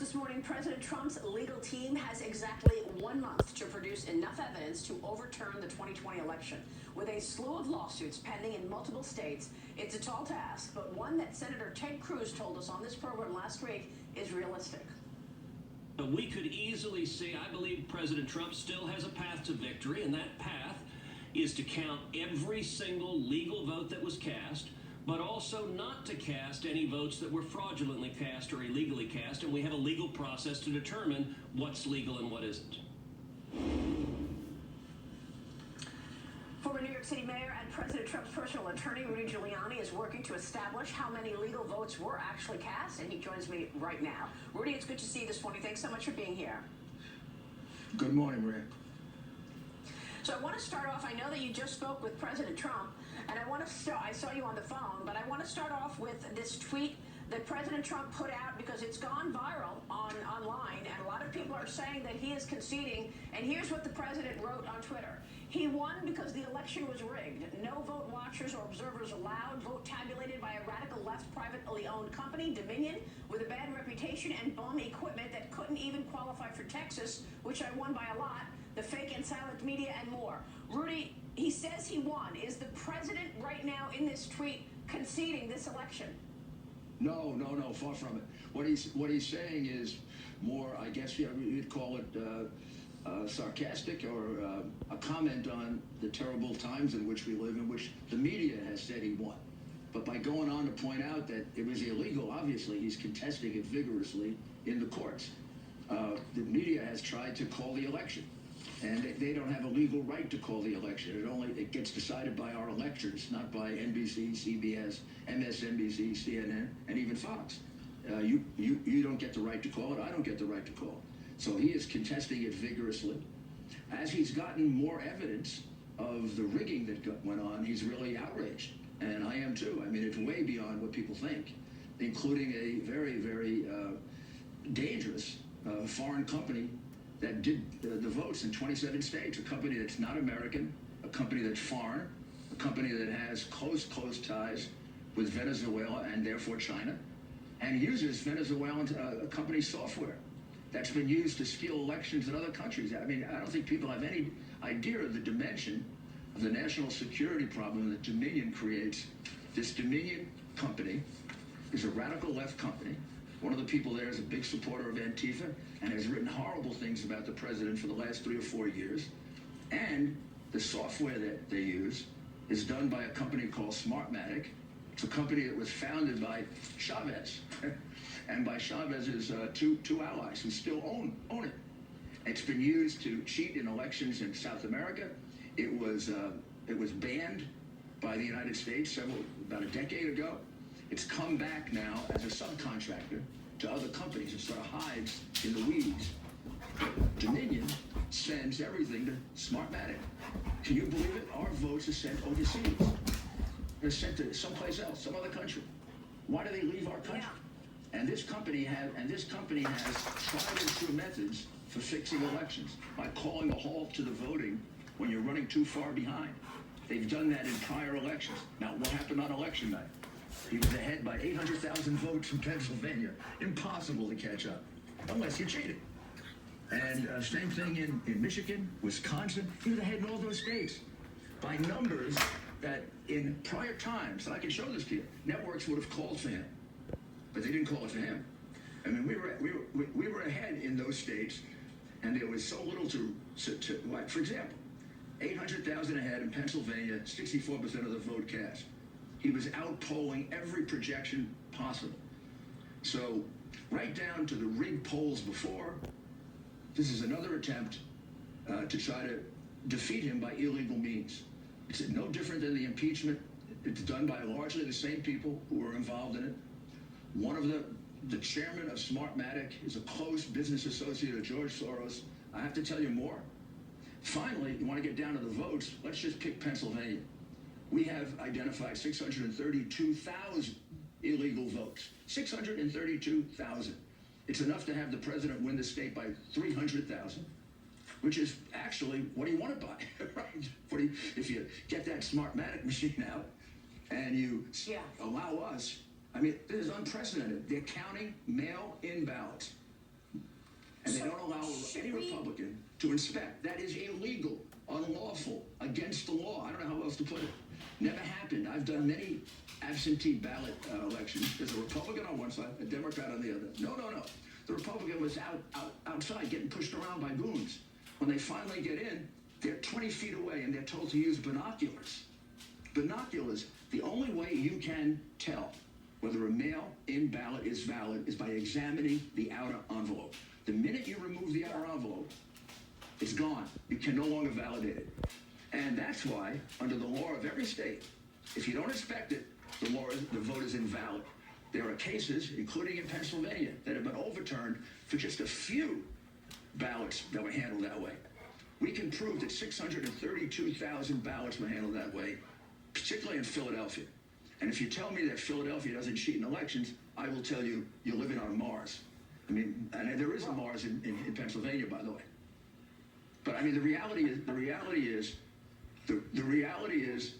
This morning, President Trump's legal team has exactly 1 month to produce enough evidence to overturn the 2020 election. With a slew of lawsuits pending in multiple states, it's a tall task, but one that Senator Ted Cruz told us on this program last week is realistic. We could easily see, I believe President Trump still has a path to victory, and that path is to count every single legal vote that was cast, but also not to cast any votes that were fraudulently cast or illegally cast, and we have a legal process to determine what's legal and what isn't. Former New York City Mayor and President Trump's personal attorney, Rudy Giuliani, is working to establish how many legal votes were actually cast, and he joins me right now. Rudy, it's good to see you this morning. Thanks so much for being here. Good morning, Rick. So I want to start off, I know that you just spoke with President Trump, and I saw you on the phone, but I want to start off with this tweet that President Trump put out because it's gone viral online, and a lot of people are saying that he is conceding, and here's what the president wrote on Twitter. He won because the election was rigged. No vote watchers or observers allowed. Vote tabulated by a radical left privately owned company, Dominion, with a bad reputation and bum equipment that couldn't even qualify for Texas, which I won by a lot. The fake and silent media and more. Rudy, he says he won. Is the president right now in this tweet conceding this election? No, far from it. What he's saying is more, I guess you'd call it sarcastic or a comment on the terrible times in which we live, in which the media has said he won. But by going on to point out that it was illegal, obviously he's contesting it vigorously in the courts. The media has tried to call the election, and they don't have a legal right to call the election. It gets decided by our electors, not by NBC, CBS, MSNBC, CNN, and even Fox. You don't get the right to call it. I don't get the right to call it. So he is contesting it vigorously. As he's gotten more evidence of the rigging that went on, he's really outraged, and I am too. I mean, it's way beyond what people think, including a very, very dangerous foreign company that did the votes in 27 states, a company that's not American, a company that's foreign, a company that has close ties with Venezuela and therefore China, and uses Venezuelan company software that's been used to steal elections in other countries. I mean, I don't think people have any idea of the dimension of the national security problem that Dominion creates. This Dominion company is a radical left company. One of the people there is a big supporter of Antifa and has written horrible things about the president for the last 3 or 4 years. And the software that they use is done by a company called Smartmatic. It's a company that was founded by Chavez and by Chavez's two allies who still own it. It's been used to cheat in elections in South America. It was banned by the United States about a decade ago. It's come back now as a subcontractor to other companies. It sort of hides in the weeds. Dominion sends everything to Smartmatic. Can you believe it? Our votes are sent overseas. They're sent to someplace else, some other country. Why do they leave our country? Yeah. And this company has tried and true methods for fixing elections by calling a halt to the voting when you're running too far behind. They've done that in prior elections. Now, what happened on election night? He was ahead by 800,000 votes in Pennsylvania. Impossible to catch up, unless you cheated. And same thing in Michigan, Wisconsin. He was ahead in all those states by numbers that in prior times, and I can show this to you, networks would have called for him, but they didn't call it for him. I mean, we were ahead in those states, and there was so little to like, for example, 800,000 ahead in Pennsylvania, 64% of the vote cast. He was outpolling every projection possible. So right down to the rigged polls before, this is another attempt to try to defeat him by illegal means. It's no different than the impeachment. It's done by largely the same people who were involved in it. One of the chairman of Smartmatic is a close business associate of George Soros. I have to tell you more. Finally, you want to get down to the votes, let's just pick Pennsylvania. We have identified 632,000 illegal votes. 632,000. It's enough to have the president win the state by 300,000, which is actually what he won it by, right? If you get that Smartmatic machine out and you allow us, I mean, this is unprecedented. They're counting mail-in ballots. any Republican to inspect. That is illegal, unlawful, against the law. I don't know how else to put it. Never happened. I've done many absentee ballot elections. There's a Republican on one side, a Democrat on the other. No. The Republican was outside getting pushed around by goons. When they finally get in, they're 20 feet away and they're told to use binoculars. Binoculars, the only way you can tell whether a mail-in ballot is valid is by examining the outer envelope. The minute you remove the outer envelope, it's gone. You can no longer validate it. And that's why, under the law of every state, if you don't inspect it, the vote is invalid. There are cases, including in Pennsylvania, that have been overturned for just a few ballots that were handled that way. We can prove that 632,000 ballots were handled that way, particularly in Philadelphia. And if you tell me that Philadelphia doesn't cheat in elections, I will tell you you're living on Mars. I mean, and there is a Mars in Pennsylvania, by the way. But I mean, the reality is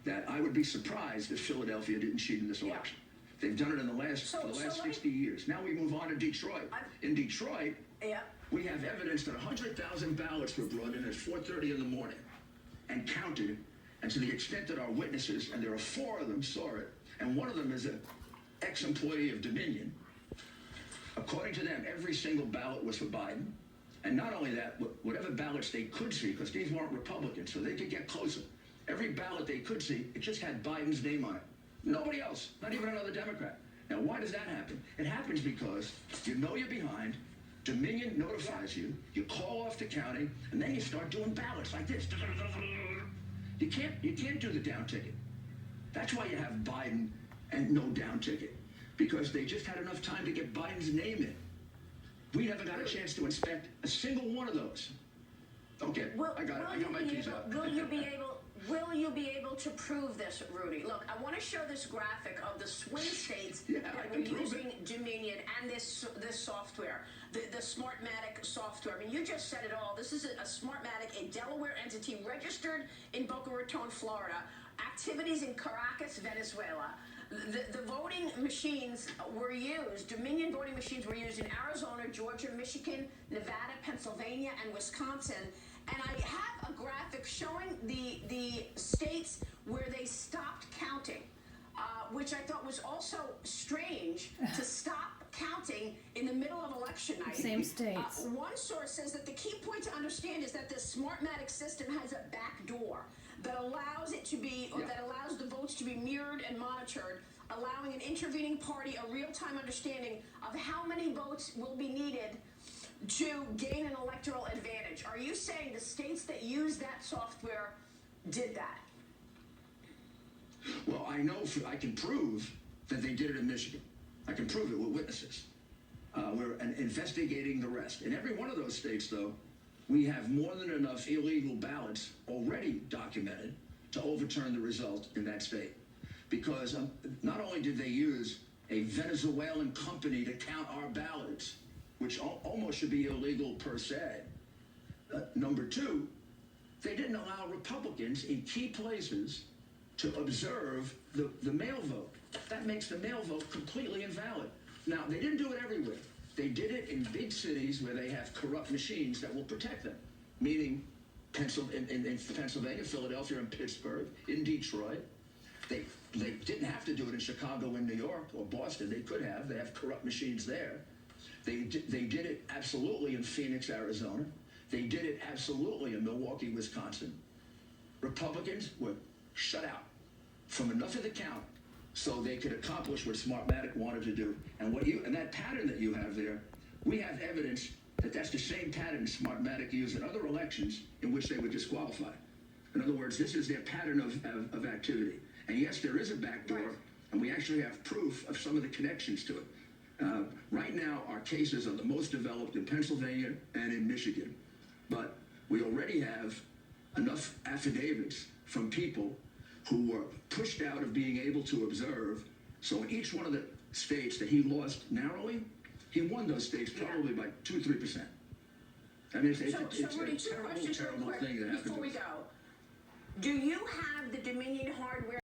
that I would be surprised if Philadelphia didn't cheat in this election. They've done it in the last 60 years. Now we move on to Detroit. In Detroit, we have evidence that 100,000 ballots were brought in at 4:30 in the morning and counted. And to the extent that our witnesses, and there are 4 of them, saw it, and one of them is an ex-employee of Dominion, according to them, every single ballot was for Biden. And not only that, whatever ballots they could see, because these weren't Republicans, so they could get closer. Every ballot they could see, it just had Biden's name on it. Nobody else, not even another Democrat. Now, why does that happen? It happens because you know you're behind, Dominion notifies you, you call off the county, and then you start doing ballots like this. You can't do the down ticket. That's why you have Biden and no down ticket, because they just had enough time to get Biden's name in. We never got a chance to inspect a single one of those. Okay, I got my piece out. Will you be able to prove this, Rudy? Look, I want to show this graphic of the swing states that were using Dominion and this software, the Smartmatic software. I mean, you just said it all. This is a Smartmatic, a Delaware entity registered in Boca Raton, Florida. Activities in Caracas, Venezuela. The voting machines were used, Dominion voting machines were used in Arizona, Georgia, Michigan, Nevada, Pennsylvania, and Wisconsin. And I have a graphic showing the states where they stopped counting, which I thought was also strange to stop counting in the middle of election night. Same states. One source says that the key point to understand is that this Smartmatic system has a back door that allows it to be, or that allows the votes to be mirrored and monitored, allowing an intervening party a real-time understanding of how many votes will be needed to gain an electoral advantage. Are you saying the states that use that software did that? Well, I know, I can prove that they did it in Michigan. I can prove it with witnesses. We're investigating the rest. In every one of those states, though, we have more than enough illegal ballots already documented to overturn the result in that state. Because not only did they use a Venezuelan company to count our ballots, which almost should be illegal per se. Number 2, they didn't allow Republicans in key places to observe the mail vote. That makes the mail vote completely invalid. Now, they didn't do it everywhere. They did it in big cities where they have corrupt machines that will protect them, meaning in Pennsylvania, Philadelphia, and Pittsburgh, in Detroit. They didn't have to do it in Chicago and New York or Boston. They could have. They have corrupt machines there. They did it absolutely in Phoenix, Arizona. They did it absolutely in Milwaukee, Wisconsin. Republicans were shut out from enough of the count so they could accomplish what Smartmatic wanted to do. And that pattern that you have there, we have evidence that that's the same pattern Smartmatic used in other elections in which they were disqualified. In other words, this is their pattern of activity. And yes, there is a backdoor, and we actually have proof of some of the connections to it. Right now, our cases are the most developed in Pennsylvania and in Michigan. But we already have enough affidavits from people who were pushed out of being able to observe. So in each one of the states that he lost narrowly, he won those states probably by 2-3%. I mean, it's Rudy, a terrible, terrible thing that happened. Before we go, do you have the Dominion hardware